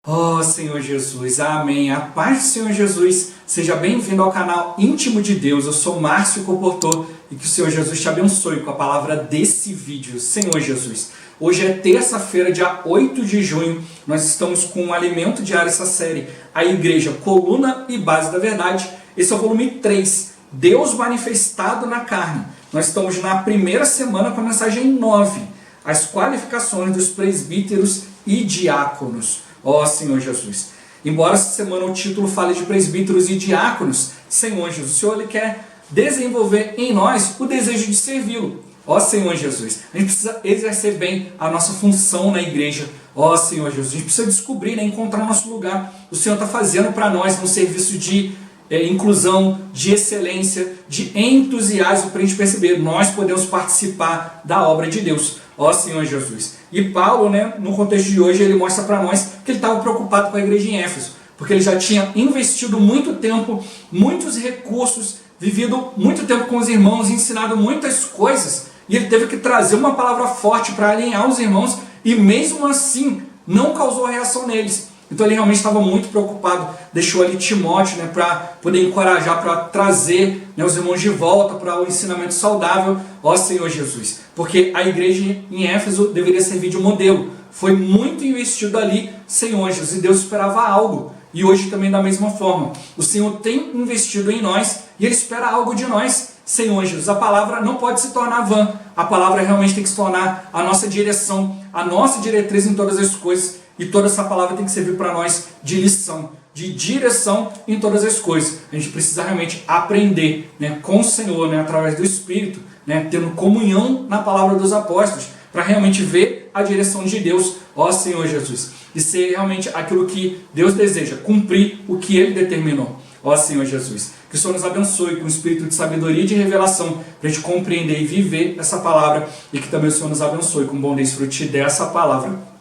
Oh, Senhor Jesus, amém. A paz do Senhor Jesus, seja bem-vindo ao canal Íntimo de Deus. Eu sou Márcio Comportor e que o Senhor Jesus te abençoe com a palavra desse vídeo. Senhor Jesus, hoje é terça-feira, dia 8 de junho. Nós estamos com um alimento diário, essa série, a Igreja, Coluna e Base da Verdade. Esse é o volume 3, Deus manifestado na carne. Nós estamos na primeira semana com a mensagem 9, as qualificações dos presbíteros e diáconos. Ó Senhor Jesus, embora essa semana o título fale de presbíteros e diáconos, Senhor Jesus, o Senhor ele quer desenvolver em nós o desejo de servi-lo. Ó Senhor Jesus, a gente precisa exercer bem a nossa função na igreja. Ó Senhor Jesus, a gente precisa descobrir, encontrar nosso lugar. O Senhor está fazendo para nós um serviço de inclusão, de excelência, de entusiasmo para a gente perceber, nós podemos participar da obra de Deus. Ó Senhor Jesus. E Paulo, no contexto de hoje, ele mostra para nós que ele estava preocupado com a igreja em Éfeso, porque ele já tinha investido muito tempo, muitos recursos, vivido muito tempo com os irmãos, ensinado muitas coisas, e ele teve que trazer uma palavra forte para alinhar os irmãos, e mesmo assim não causou reação neles. Então ele realmente estava muito preocupado, deixou ali Timóteo para poder encorajar, para trazer os irmãos de volta para o ensinamento saudável, ó Senhor Jesus. Porque a igreja em Éfeso deveria servir de modelo. Foi muito investido ali, Senhor Jesus, e Deus esperava algo. E hoje também da mesma forma. O Senhor tem investido em nós e Ele espera algo de nós, Senhor Jesus. A palavra não pode se tornar vã. A palavra realmente tem que se tornar a nossa direção, a nossa diretriz em todas as coisas. E toda essa palavra tem que servir para nós de lição, de direção em todas as coisas. A gente precisa realmente aprender com o Senhor, através do Espírito, tendo comunhão na palavra dos apóstolos, para realmente ver a direção de Deus, ó Senhor Jesus. E ser realmente aquilo que Deus deseja, cumprir o que Ele determinou, ó Senhor Jesus. Que o Senhor nos abençoe com o espírito de sabedoria e de revelação, para a gente compreender e viver essa palavra, e que também o Senhor nos abençoe com bom desfrute dessa palavra.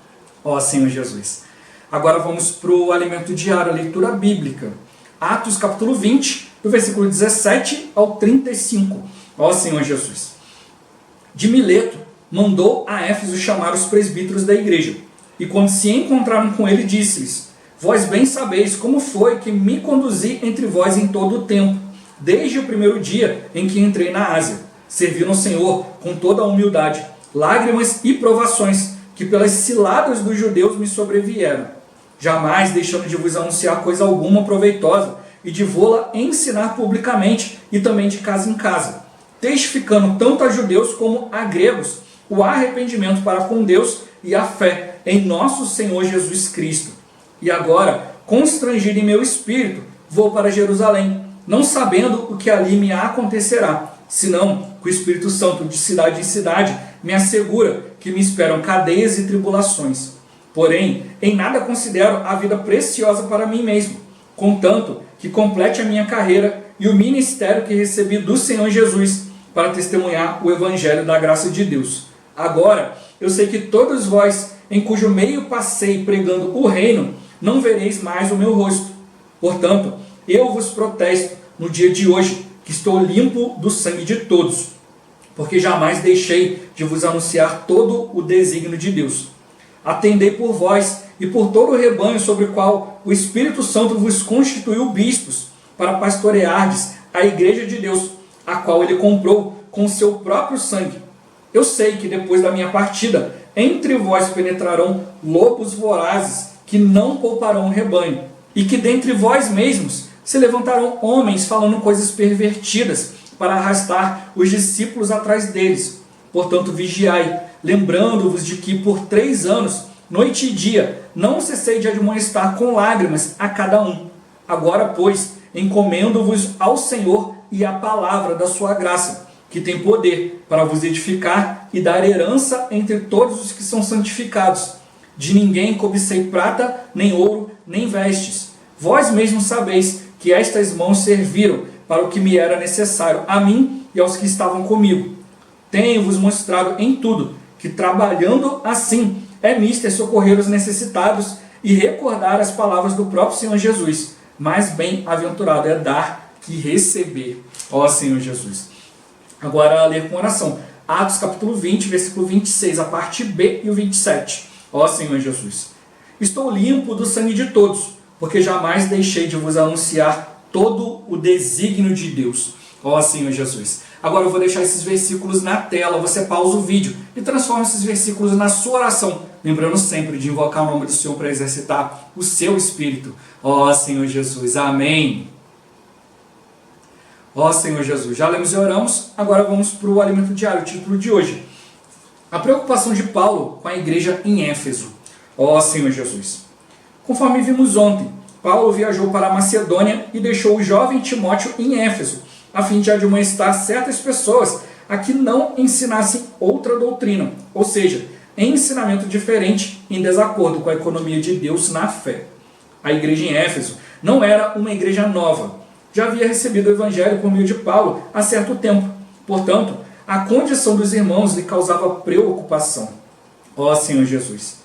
Ó Senhor Jesus. Agora vamos para o alimento diário, a leitura bíblica. Atos capítulo 20, do versículo 17 ao 35. Ó Senhor Jesus. De Mileto mandou a Éfeso chamar os presbíteros da igreja. E quando se encontraram com ele, disse-lhes: Vós bem sabeis como foi que me conduzi entre vós em todo o tempo, desde o primeiro dia em que entrei na Ásia, servindo ao Senhor com toda a humildade, lágrimas e provações, que pelas ciladas dos judeus me sobrevieram, jamais deixando de vos anunciar coisa alguma proveitosa, e de vô-la ensinar publicamente, e também de casa em casa, testificando tanto a judeus como a gregos o arrependimento para com Deus e a fé em nosso Senhor Jesus Cristo. E agora, constrangido em meu espírito, vou para Jerusalém, não sabendo o que ali me acontecerá, senão que o Espírito Santo de cidade em cidade me assegura que me esperam cadeias e tribulações. Porém, em nada considero a vida preciosa para mim mesmo, contanto que complete a minha carreira e o ministério que recebi do Senhor Jesus para testemunhar o Evangelho da graça de Deus. Agora, eu sei que todos vós, em cujo meio passei pregando o reino, não vereis mais o meu rosto. Portanto, eu vos protesto no dia de hoje, que estou limpo do sangue de todos, porque jamais deixei de vos anunciar todo o desígnio de Deus. Atendei por vós e por todo o rebanho sobre o qual o Espírito Santo vos constituiu bispos, para pastoreardes a igreja de Deus, a qual ele comprou com o seu próprio sangue. Eu sei que depois da minha partida, entre vós penetrarão lobos vorazes, que não pouparão o rebanho, e que dentre vós mesmos se levantarão homens falando coisas pervertidas, para arrastar os discípulos atrás deles. Portanto, vigiai, lembrando-vos de que por 3 anos, noite e dia, não cessei de admoestar com lágrimas a cada um. Agora, pois, encomendo-vos ao Senhor e à palavra da sua graça, que tem poder para vos edificar e dar herança entre todos os que são santificados. De ninguém cobicei prata, nem ouro, nem vestes. Vós mesmos sabeis que estas mãos serviram para o que me era necessário, a mim e aos que estavam comigo. Tenho-vos mostrado em tudo que, trabalhando assim, é mister socorrer os necessitados e recordar as palavras do próprio Senhor Jesus. Mais bem-aventurado é dar que receber. Ó Senhor Jesus. Agora, ler com oração. Atos capítulo 20, versículo 26, a parte B e o 27. Ó Senhor Jesus. Estou limpo do sangue de todos, porque jamais deixei de vos anunciar todo o desígnio de Deus. Ó Senhor Jesus. Agora eu vou deixar esses versículos na tela, você pausa o vídeo e transforma esses versículos na sua oração, lembrando sempre de invocar o nome do Senhor para exercitar o seu espírito. Ó Senhor Jesus, amém. Ó Senhor Jesus, já lemos e oramos, agora vamos para o alimento diário, o título de hoje. A preocupação de Paulo com a igreja em Éfeso. Ó Senhor Jesus. Conforme vimos ontem, Paulo viajou para a Macedônia e deixou o jovem Timóteo em Éfeso, a fim de admoestar certas pessoas a que não ensinassem outra doutrina, ou seja, ensinamento diferente em desacordo com a economia de Deus na fé. A igreja em Éfeso não era uma igreja nova, já havia recebido o evangelho por meio de Paulo há certo tempo, portanto, a condição dos irmãos lhe causava preocupação. Ó Senhor Jesus!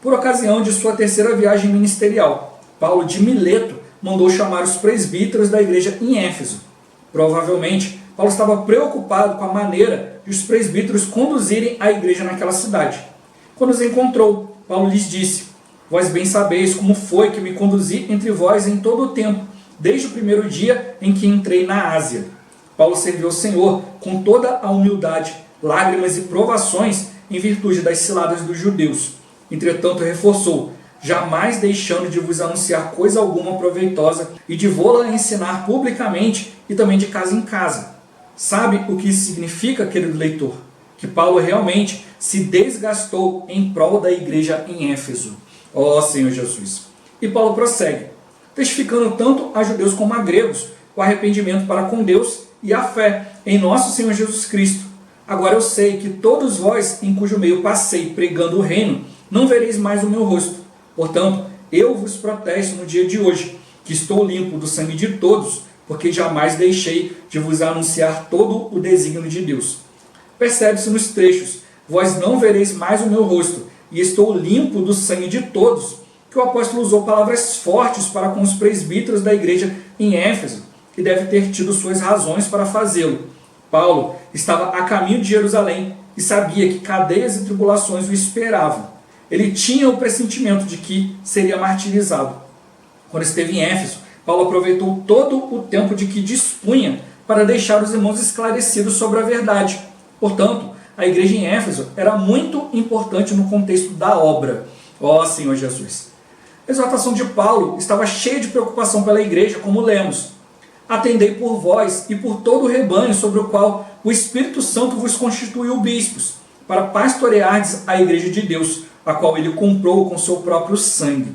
Por ocasião de sua terceira viagem ministerial, Paulo de Mileto mandou chamar os presbíteros da igreja em Éfeso. Provavelmente, Paulo estava preocupado com a maneira de os presbíteros conduzirem a igreja naquela cidade. Quando os encontrou, Paulo lhes disse: Vós bem sabeis como foi que me conduzi entre vós em todo o tempo, desde o primeiro dia em que entrei na Ásia. Paulo serviu ao Senhor com toda a humildade, lágrimas e provações em virtude das ciladas dos judeus. Entretanto, reforçou: jamais deixando de vos anunciar coisa alguma proveitosa e de vô-la ensinar publicamente e também de casa em casa. Sabe o que isso significa, querido leitor? Que Paulo realmente se desgastou em prol da igreja em Éfeso. Ó Senhor Jesus! E Paulo prossegue, testificando tanto a judeus como a gregos o arrependimento para com Deus e a fé em nosso Senhor Jesus Cristo. Agora eu sei que todos vós, em cujo meio passei pregando o reino, não vereis mais o meu rosto. Portanto, eu vos protesto no dia de hoje, que estou limpo do sangue de todos, porque jamais deixei de vos anunciar todo o desígnio de Deus. Percebe-se nos trechos: vós não vereis mais o meu rosto, e estou limpo do sangue de todos, que o apóstolo usou palavras fortes para com os presbíteros da igreja em Éfeso, que deve ter tido suas razões para fazê-lo. Paulo estava a caminho de Jerusalém e sabia que cadeias e tribulações o esperavam. Ele tinha o pressentimento de que seria martirizado. Quando esteve em Éfeso, Paulo aproveitou todo o tempo de que dispunha para deixar os irmãos esclarecidos sobre a verdade. Portanto, a igreja em Éfeso era muito importante no contexto da obra. Ó Senhor Jesus! A exortação de Paulo estava cheia de preocupação pela igreja, como lemos. Atendei por vós e por todo o rebanho sobre o qual o Espírito Santo vos constituiu bispos, para pastoreardes a igreja de Deus, a qual ele comprou com seu próprio sangue.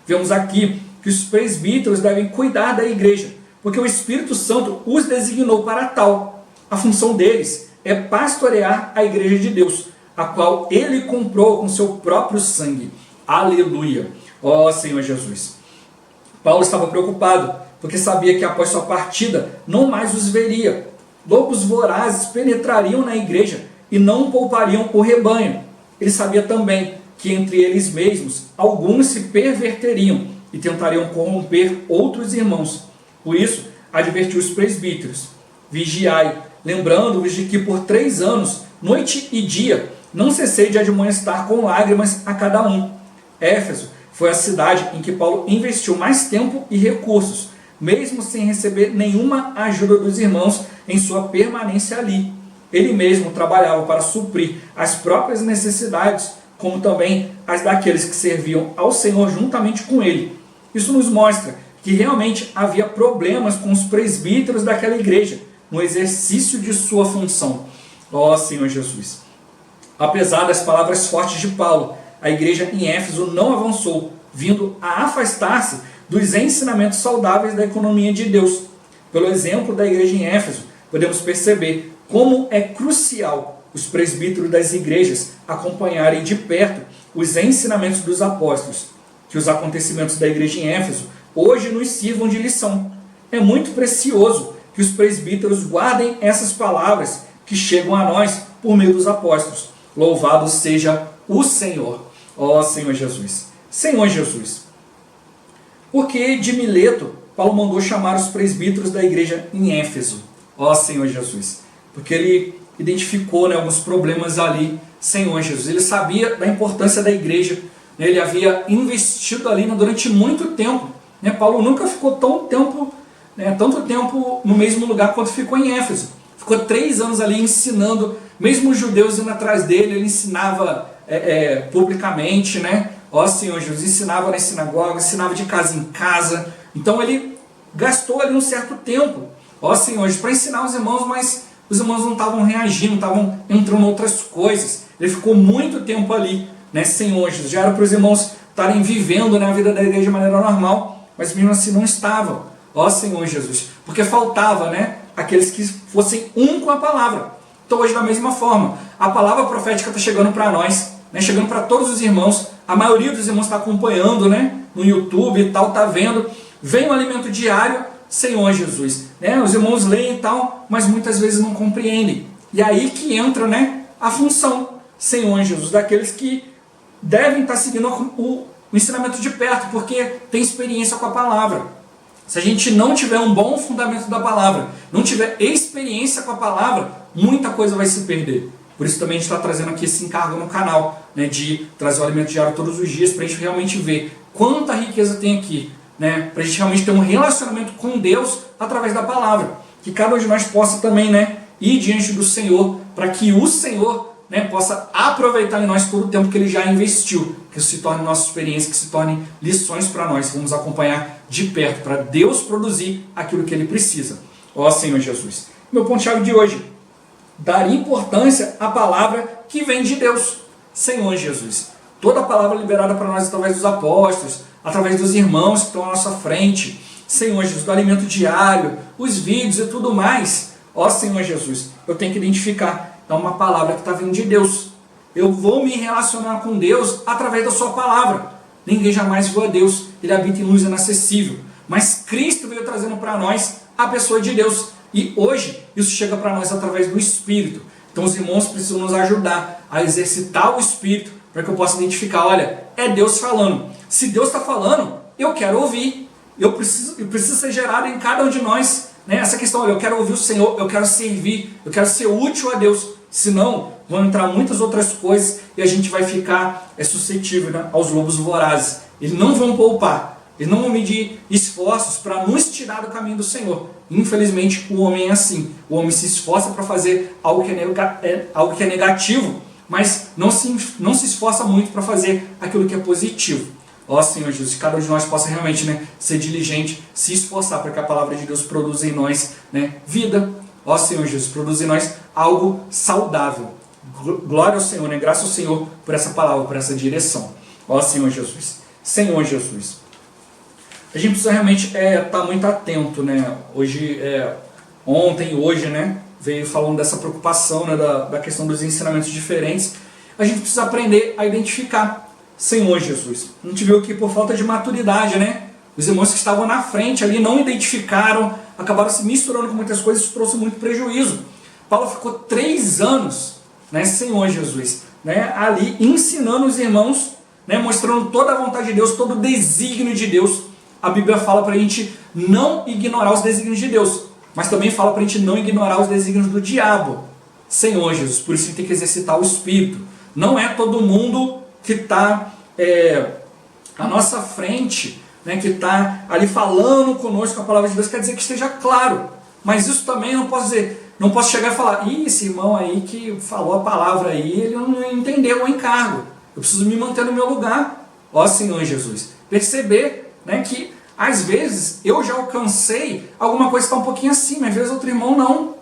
Vemos aqui que os presbíteros devem cuidar da igreja, porque o Espírito Santo os designou para tal. A função deles é pastorear a igreja de Deus, a qual ele comprou com seu próprio sangue. Aleluia! Ó Senhor Jesus! Paulo estava preocupado, porque sabia que após sua partida não mais os veria. Lobos vorazes penetrariam na igreja e não poupariam o rebanho. Ele sabia também que entre eles mesmos alguns se perverteriam e tentariam corromper outros irmãos. Por isso, advertiu os presbíteros: vigiai, lembrando-vos de que por 3 anos, noite e dia, não cessei de admoestar com lágrimas a cada um. Éfeso foi a cidade em que Paulo investiu mais tempo e recursos, mesmo sem receber nenhuma ajuda dos irmãos em sua permanência ali. Ele mesmo trabalhava para suprir as próprias necessidades, como também as daqueles que serviam ao Senhor juntamente com ele. Isso nos mostra que realmente havia problemas com os presbíteros daquela igreja, no exercício de sua função. Ó Senhor Jesus! Apesar das palavras fortes de Paulo, a igreja em Éfeso não avançou, vindo a afastar-se dos ensinamentos saudáveis da economia de Deus. Pelo exemplo da igreja em Éfeso, podemos perceber como é crucial os presbíteros das igrejas acompanharem de perto os ensinamentos dos apóstolos. Que os acontecimentos da igreja em Éfeso hoje nos sirvam de lição. É muito precioso que os presbíteros guardem essas palavras que chegam a nós por meio dos apóstolos. Louvado seja o Senhor. Ó Senhor Jesus! Senhor Jesus! Porque de Mileto, Paulo mandou chamar os presbíteros da igreja em Éfeso. Ó Senhor Jesus! Porque ele identificou alguns problemas ali. Senhor Jesus! Ele sabia da importância da igreja, Ele havia investido ali durante muito tempo. Paulo nunca ficou tanto tempo no mesmo lugar quanto ficou em Éfeso. Ficou 3 anos ali ensinando, mesmo os judeus indo atrás dele, ele ensinava publicamente, Ó Senhor Jesus, ensinava nas sinagogas, ensinava de casa em casa. Então ele gastou ali um certo tempo, ó Senhor Jesus, para ensinar os irmãos, mas os irmãos não estavam reagindo, estavam entrando em outras coisas. Ele ficou muito tempo ali, Senhor Jesus. Já era para os irmãos estarem vivendo a vida da igreja de maneira normal, mas mesmo assim não estavam, ó Senhor Jesus, porque faltava, aqueles que fossem um com a palavra. Então hoje da mesma forma, a palavra profética está chegando para nós, chegando para todos os irmãos. A maioria dos irmãos está acompanhando, no YouTube e tal, está vendo. Vem o alimento diário, Senhor Jesus. Os irmãos leem e tal, mas muitas vezes não compreendem. E aí que entra, a função, Senhor Jesus, daqueles que devem estar seguindo o ensinamento de perto, porque tem experiência com a palavra. Se a gente não tiver um bom fundamento da palavra, não tiver experiência com a palavra, muita coisa vai se perder. Por isso também a gente está trazendo aqui esse encargo no canal, de trazer o alimento diário todos os dias, para a gente realmente ver quanta riqueza tem aqui, para a gente realmente ter um relacionamento com Deus através da palavra. Que cada um de nós possa também ir diante do Senhor, para que o Senhor possa aproveitar em nós todo o tempo que Ele já investiu, que isso se torne nossa experiência, que se torne lições para nós, vamos acompanhar de perto, para Deus produzir aquilo que Ele precisa. Ó Senhor Jesus. Meu ponto-chave de hoje: dar importância à palavra que vem de Deus. Senhor Jesus. Toda a palavra liberada para nós através dos apóstolos, através dos irmãos que estão à nossa frente, Senhor Jesus, do alimento diário, os vídeos e tudo mais. Ó Senhor Jesus, eu tenho que identificar. É uma palavra que está vindo de Deus. Eu vou me relacionar com Deus através da sua palavra. Ninguém jamais viu a Deus. Ele habita em luz inacessível. Mas Cristo veio trazendo para nós a pessoa de Deus. E hoje isso chega para nós através do Espírito. Então os irmãos precisam nos ajudar a exercitar o Espírito para que eu possa identificar, olha, é Deus falando. Se Deus está falando, eu quero ouvir. Eu preciso ser gerado em cada um de nós. Essa questão, olha, eu quero ouvir o Senhor, eu quero servir, eu quero ser útil a Deus. Senão, vão entrar muitas outras coisas e a gente vai ficar suscetível aos lobos vorazes. Eles não vão poupar, eles não vão medir esforços para nos tirar do caminho do Senhor. Infelizmente, o homem é assim. O homem se esforça para fazer algo que é negativo, mas não se esforça muito para fazer aquilo que é positivo. Ó Senhor Jesus, que cada um de nós possa realmente ser diligente, se esforçar para que a palavra de Deus produza em nós vida. Ó Senhor Jesus, produz em nós algo saudável. Glória ao Senhor, graças ao Senhor por essa palavra, por essa direção. Ó Senhor Jesus. Senhor Jesus. A gente precisa realmente estar muito atento, Hoje, ontem e hoje, veio falando dessa preocupação, da questão dos ensinamentos diferentes. A gente precisa aprender a identificar. Senhor Jesus. A gente viu aqui por falta de maturidade, Os irmãos que estavam na frente ali não identificaram, acabaram se misturando com muitas coisas, isso trouxe muito prejuízo. Paulo ficou 3 anos, Senhor Jesus, ali ensinando os irmãos, mostrando toda a vontade de Deus, todo o desígnio de Deus. A Bíblia fala para a gente não ignorar os desígnios de Deus, mas também fala para a gente não ignorar os desígnios do diabo. Senhor Jesus, por isso a gente tem que exercitar o Espírito. Não é todo mundo que está à nossa frente, que está ali falando conosco a palavra de Deus, quer dizer que esteja claro. Mas isso também não posso dizer, não posso chegar e falar, esse irmão aí que falou a palavra aí, ele não entendeu o encargo. Eu preciso me manter no meu lugar. Ó Senhor Jesus. Perceber que às vezes eu já alcancei alguma coisa que está um pouquinho acima, às vezes outro irmão não.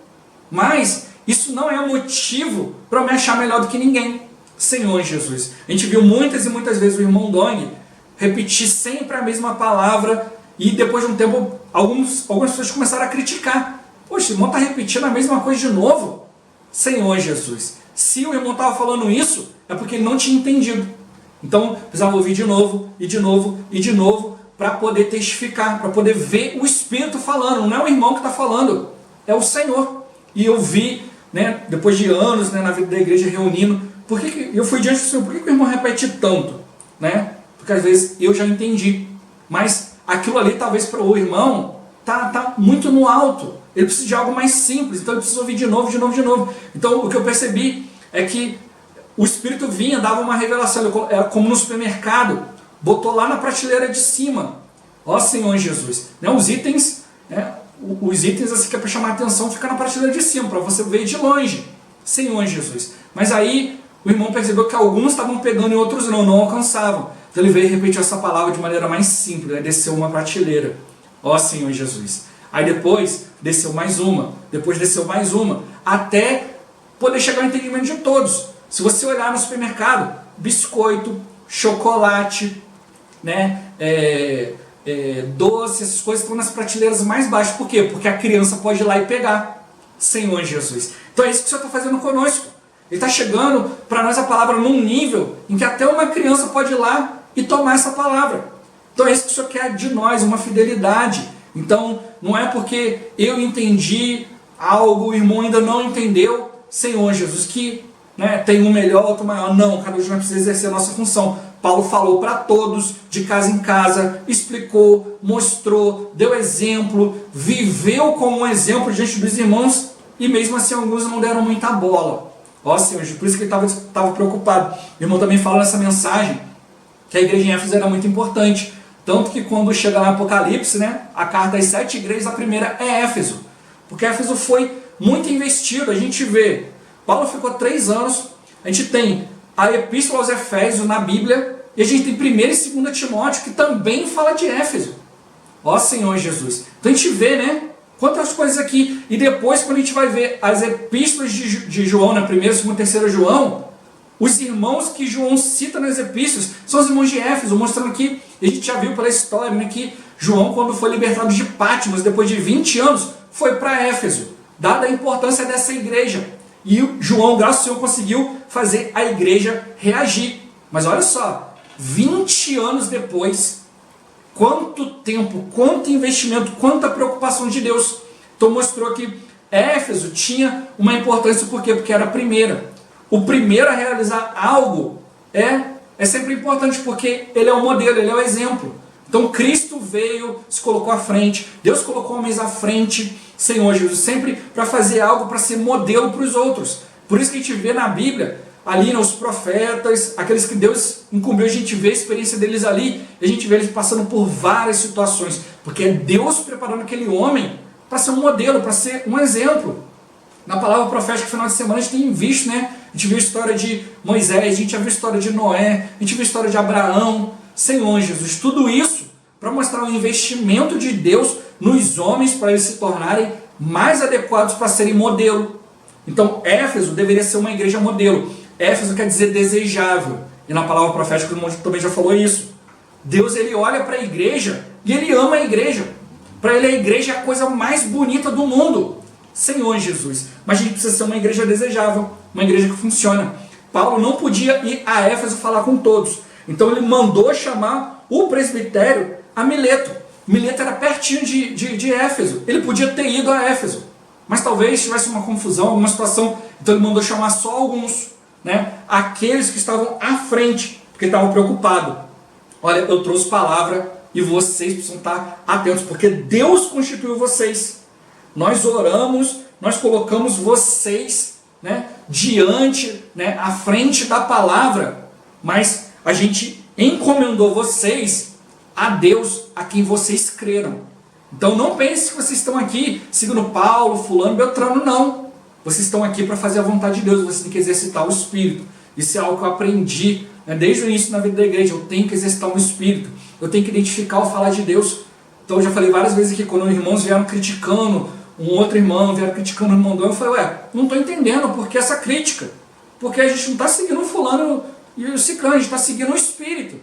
Mas isso não é motivo para eu me achar melhor do que ninguém. Senhor Jesus. A gente viu muitas e muitas vezes o irmão Dong repetir sempre a mesma palavra e depois de um tempo algumas pessoas começaram a criticar. Poxa, o irmão está repetindo a mesma coisa de novo? Senhor Jesus. Se o irmão estava falando isso, é porque ele não tinha entendido. Então, precisava ouvir de novo, e de novo, e de novo, para poder testificar, para poder ver o Espírito falando. Não é o irmão que está falando, é o Senhor. E eu vi, depois de anos na vida da igreja reunindo, eu fui diante do Senhor, por que o irmão repete tanto? Porque às vezes eu já entendi, mas aquilo ali talvez para o irmão tá muito no alto, ele precisa de algo mais simples, então ele precisa ouvir de novo, de novo, de novo. Então o que eu percebi é que o Espírito vinha, dava uma revelação, era como no supermercado, botou lá na prateleira de cima. Ó Senhor Jesus, né? Os itens assim que é para chamar a atenção, fica na prateleira de cima, para você ver de longe. Senhor Jesus. Mas aí o irmão percebeu que alguns estavam pegando e outros não alcançavam. Então ele veio e repetiu essa palavra de maneira mais simples, né? Desceu uma prateleira. Ó Senhor Jesus. Aí depois desceu mais uma, depois desceu mais uma, até poder chegar ao entendimento de todos. Se você olhar no supermercado, biscoito, chocolate, né, doce, essas coisas estão nas prateleiras mais baixas. Por quê? Porque a criança pode ir lá e pegar. Senhor Jesus. Então é isso que o Senhor está fazendo conosco. Ele está chegando para nós a palavra num nível em que até uma criança pode ir lá e tomar essa palavra. Então é isso que o Senhor quer de nós, uma fidelidade. Então não é porque eu entendi algo, o irmão ainda não entendeu, Senhor Jesus, que, né, tem um melhor, outro maior. Não, cada um de nós precisa exercer a nossa função. Paulo falou para todos, de casa em casa, explicou, mostrou, deu exemplo, viveu como um exemplo diante dos irmãos, e mesmo assim alguns não deram muita bola. Ó Senhor, por isso que ele estava preocupado. O irmão também fala nessa mensagem que a igreja em Éfeso era muito importante. Tanto que quando chega no Apocalipse, né, a carta às 7 igrejas, a primeira é Éfeso. Porque Éfeso foi muito investido. A gente vê, Paulo ficou 3 anos, a gente tem a Epístola aos Efésios na Bíblia, e a gente tem 1 e 2 Timóteo, que também fala de Éfeso. Ó Senhor Jesus. Então a gente vê, né, quantas coisas aqui. E depois, quando a gente vai ver as epístolas de João, né, 1º, 2º, 3º João, os irmãos que João cita nas epístolas são os irmãos de Éfeso, mostrando que, a gente já viu pela história, né, que João, quando foi libertado de Patmos, depois de 20 anos, foi para Éfeso, dada a importância dessa igreja. E João, graças ao Senhor, conseguiu fazer a igreja reagir. Mas olha só, 20 anos depois, quanto tempo, quanto investimento, quanta preocupação de Deus. Então mostrou que Éfeso tinha uma importância, por quê? Porque era a primeira. O primeiro a realizar algo é sempre importante, porque ele é o modelo, ele é o exemplo. Então Cristo veio, se colocou à frente, Deus colocou homens à frente, Senhor Jesus, sempre para fazer algo, para ser modelo para os outros. Por isso que a gente vê na Bíblia, ali, né, os profetas, aqueles que Deus incumbiu, a gente vê a experiência deles ali, e a gente vê eles passando por várias situações, porque é Deus preparando aquele homem para ser um modelo, para ser um exemplo. Na palavra profética, no final de semana, a gente tem visto, né? A gente viu a história de Moisés, a gente já viu a história de Noé, a gente viu a história de Abraão, Senhor Jesus, tudo isso para mostrar o investimento de Deus nos homens, para eles se tornarem mais adequados para serem modelo. Então, Éfeso deveria ser uma igreja modelo. Éfeso quer dizer desejável. E na palavra profética, o irmão também já falou isso. Deus, ele olha para a igreja e ele ama a igreja. Para ele, a igreja é a coisa mais bonita do mundo. Senhor Jesus. Mas a gente precisa ser uma igreja desejável, uma igreja que funciona. Paulo não podia ir a Éfeso falar com todos. Então ele mandou chamar o presbitério a Mileto. Mileto era pertinho de Éfeso. Ele podia ter ido a Éfeso, mas talvez tivesse uma confusão, alguma situação. Então ele mandou chamar só alguns, né? Aqueles que estavam à frente, porque estavam preocupados. Olha, eu trouxe palavra e vocês precisam estar atentos, porque Deus constituiu vocês. Nós oramos, nós colocamos vocês, né, diante, né, à frente da palavra, mas a gente encomendou vocês a Deus, a quem vocês creram. Então não pense que vocês estão aqui seguindo Paulo, fulano, Beltrano, não. Vocês estão aqui para fazer a vontade de Deus, vocês têm que exercitar o Espírito. Isso é algo que eu aprendi, né, desde o início na vida da igreja. Eu tenho que exercitar o Espírito, eu tenho que identificar o falar de Deus. Então eu já falei várias vezes aqui, quando os irmãos vieram criticando, um outro irmão vieram criticando o irmão do eu falei, não estou entendendo por que essa crítica. Porque a gente não está seguindo o fulano e o ciclano, a gente está seguindo o Espírito.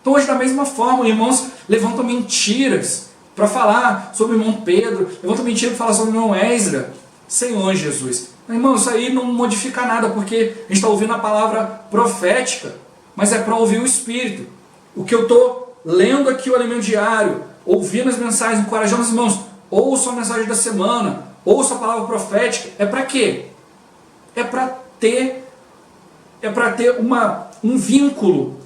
Então hoje da mesma forma, irmãos levantam mentiras para falar sobre o irmão Pedro, levantam mentiras para falar sobre o irmão Esdra. Senhor Jesus. Irmão, isso aí não modifica nada, porque a gente está ouvindo a palavra profética, mas é para ouvir o Espírito. O que eu estou lendo aqui, o alimento diário, ouvindo as mensagens, encorajando os irmãos, ouça a mensagem da semana, ouça a palavra profética, é para quê? É para ter um vínculo,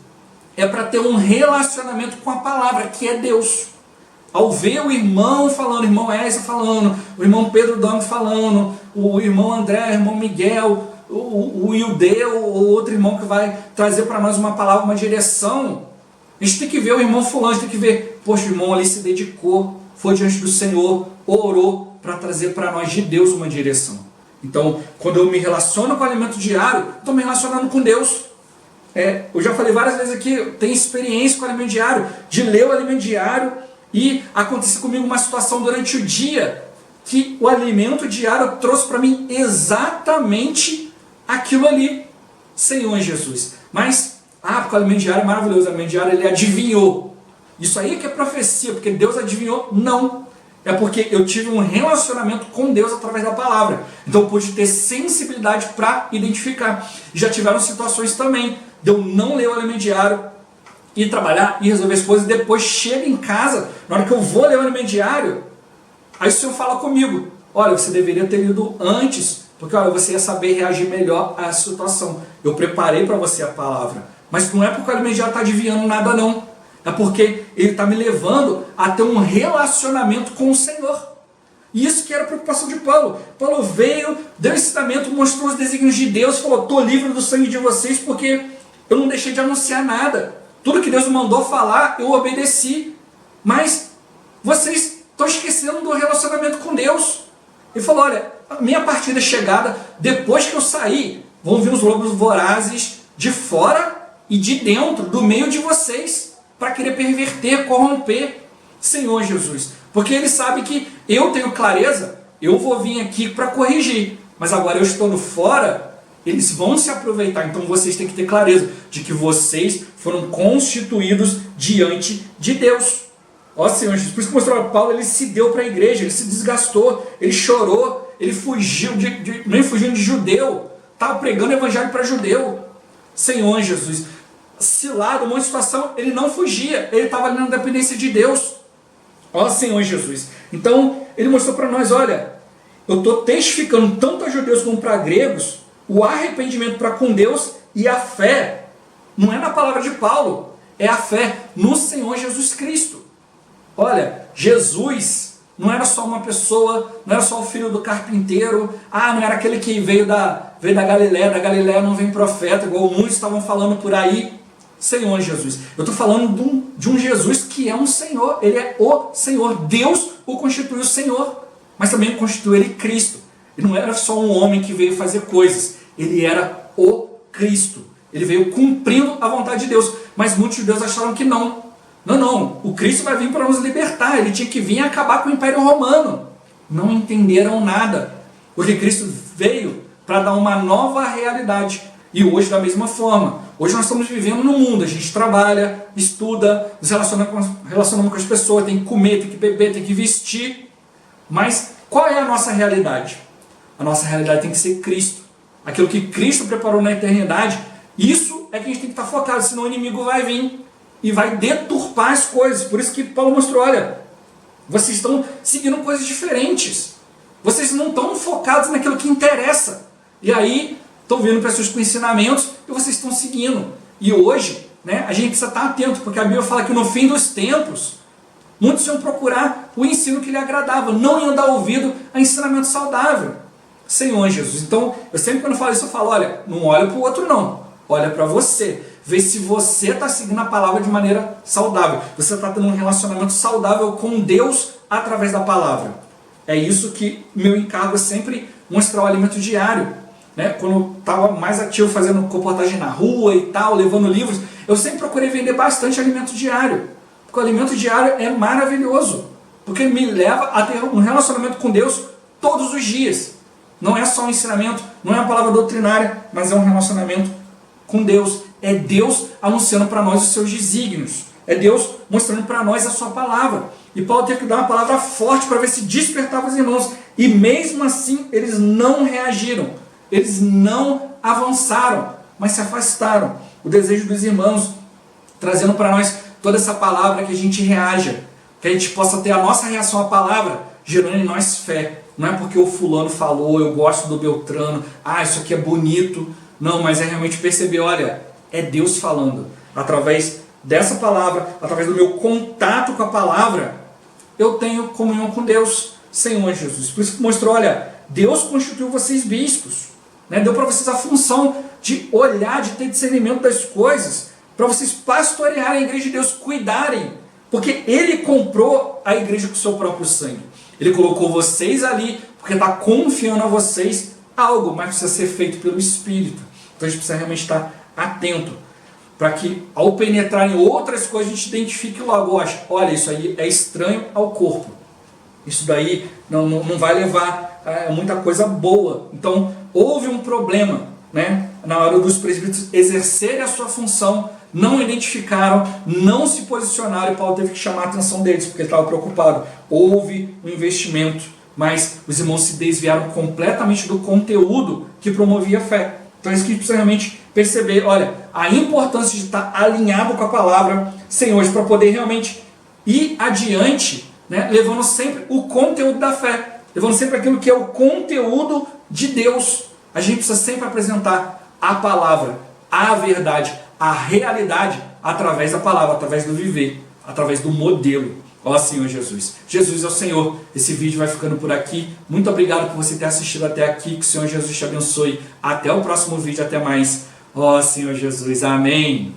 é para ter um relacionamento com a palavra, que é Deus. Ao ver o irmão falando, o irmão Essa falando, o irmão Pedro Dom falando, o irmão André, o irmão Miguel, o Ildê ou outro irmão que vai trazer para nós uma palavra, uma direção, a gente tem que ver o irmão fulano, a gente tem que ver, poxa, o irmão ali se dedicou, foi diante do Senhor, orou para trazer para nós de Deus uma direção. Então, quando eu me relaciono com o alimento diário, estou me relacionando com Deus. Eu já falei várias vezes aqui, eu tenho experiência com o alimento diário, de ler o alimento diário, e aconteceu comigo uma situação durante o dia, que o alimento diário trouxe para mim exatamente aquilo ali. Senhor Jesus. Mas, porque o alimento diário é maravilhoso, o alimento diário ele adivinhou. Isso aí que é profecia, porque Deus adivinhou? Não. É porque eu tive um relacionamento com Deus através da palavra. Então eu pude ter sensibilidade para identificar. Já tiveram situações também de eu não ler o alimento diário, ir trabalhar, ir resolver as coisas, depois chego em casa, na hora que eu vou ler o alimento diário, aí o Senhor fala comigo, olha, você deveria ter lido antes, porque olha, você ia saber reagir melhor à situação. Eu preparei para você a palavra. Mas não é porque o alimento diário está adivinhando nada não. É porque ele está me levando a ter um relacionamento com o Senhor. E isso que era a preocupação de Paulo. Paulo veio, deu ensinamento, mostrou os desígnios de Deus, falou, estou livre do sangue de vocês porque eu não deixei de anunciar nada. Tudo que Deus me mandou falar, eu obedeci. Mas vocês estão esquecendo do relacionamento com Deus. Ele falou, olha, a minha partida é chegada, depois que eu sair, vão vir os lobos vorazes de fora e de dentro, do meio de vocês, para querer perverter, corromper. Senhor Jesus. Porque ele sabe que eu tenho clareza, eu vou vir aqui para corrigir. Mas agora eu estando fora, eles vão se aproveitar. Então vocês têm que ter clareza de que vocês foram constituídos diante de Deus. Ó Senhor Jesus. Por isso que mostrou Paulo, ele se deu para a igreja, ele se desgastou, ele chorou, ele fugiu, nem fugindo de judeu, estava pregando o evangelho para judeu. Senhor Jesus. Cilado, uma situação, ele não fugia, ele estava ali na dependência de Deus. Ó Senhor Jesus. Então, ele mostrou para nós, olha, eu estou testificando tanto a judeus como para gregos, o arrependimento para com Deus e a fé, não é na palavra de Paulo, é a fé no Senhor Jesus Cristo. Olha, Jesus não era só uma pessoa, não era só o filho do carpinteiro, não era aquele que veio da Galiléia não vem profeta, igual muitos estavam falando por aí. Senhor Jesus. Eu estou falando de um Jesus que é um Senhor. Ele é o Senhor. Deus o constituiu Senhor. Mas também constituiu ele Cristo. Ele não era só um homem que veio fazer coisas. Ele era o Cristo. Ele veio cumprindo a vontade de Deus. Mas muitos judeus acharam que não. Não. O Cristo vai vir para nos libertar. Ele tinha que vir e acabar com o Império Romano. Não entenderam nada. Porque Cristo veio para dar uma nova realidade. E hoje da mesma forma. Hoje nós estamos vivendo no mundo, a gente trabalha, estuda, nos relaciona com as pessoas, tem que comer, tem que beber, tem que vestir. Mas qual é a nossa realidade? A nossa realidade tem que ser Cristo. Aquilo que Cristo preparou na eternidade, isso é que a gente tem que estar focado, senão o inimigo vai vir e vai deturpar as coisas. Por isso que Paulo mostrou, olha, vocês estão seguindo coisas diferentes. Vocês não estão focados naquilo que interessa. E aí estão vendo pessoas com ensinamentos e vocês estão seguindo. E hoje, a gente precisa estar atento, porque a Bíblia fala que no fim dos tempos, muitos iam procurar o ensino que lhe agradava, não iam dar ouvido a ensinamento saudável. Senhor Jesus. Então, eu sempre quando falo isso, eu falo, olha, não olha para o outro não, olha para você. Vê se você está seguindo a palavra de maneira saudável. Você está tendo um relacionamento saudável com Deus através da palavra. É isso que meu encargo é sempre mostrar o alimento diário. Quando eu estava mais ativo fazendo comportagem na rua e tal, levando livros, eu sempre procurei vender bastante alimento diário. Porque o alimento diário é maravilhoso. Porque me leva a ter um relacionamento com Deus todos os dias. Não é só um ensinamento, não é uma palavra doutrinária, mas é um relacionamento com Deus. É Deus anunciando para nós os seus desígnios. É Deus mostrando para nós a sua palavra. E Paulo teve que dar uma palavra forte para ver se despertava os irmãos. E mesmo assim, eles não reagiram. Eles não avançaram, mas se afastaram. O desejo dos irmãos, trazendo para nós toda essa palavra, que a gente reaja, que a gente possa ter a nossa reação à palavra, gerando em nós fé. Não é porque o fulano falou, eu gosto do Beltrano, isso aqui é bonito. Não, mas é realmente perceber, olha, é Deus falando. Através dessa palavra, através do meu contato com a palavra, eu tenho comunhão com Deus, Senhor Jesus. Por isso que mostrou, olha, Deus constituiu vocês bispos. né? Deu para vocês a função de olhar, de ter discernimento das coisas, para vocês pastorearem a igreja de Deus, cuidarem, porque Ele comprou a igreja com o seu próprio sangue. Ele colocou vocês ali, porque está confiando a vocês algo, mas precisa ser feito pelo Espírito. Então a gente precisa realmente estar atento, para que ao penetrar em outras coisas a gente identifique logo, olha, isso aí é estranho ao corpo. Isso daí não vai levar a muita coisa boa. Então houve um problema, né? Na hora dos presbíteros exercerem a sua função, não identificaram, não se posicionaram, e Paulo teve que chamar a atenção deles, porque ele estava preocupado. Houve um investimento, mas os irmãos se desviaram completamente do conteúdo que promovia a fé. Então é isso que a gente precisa realmente perceber. Olha, a importância de estar alinhado com a palavra, Senhor, para poder realmente ir adiante, né, levando sempre o conteúdo da fé, levando sempre aquilo que é o conteúdo de Deus. A gente precisa sempre apresentar a palavra, a verdade, a realidade através da palavra, através do viver, através do modelo. Ó Senhor Jesus. Jesus é o Senhor. Esse vídeo vai ficando por aqui. Muito obrigado por você ter assistido até aqui. Que o Senhor Jesus te abençoe. Até o próximo vídeo. Até mais. Ó Senhor Jesus. Amém.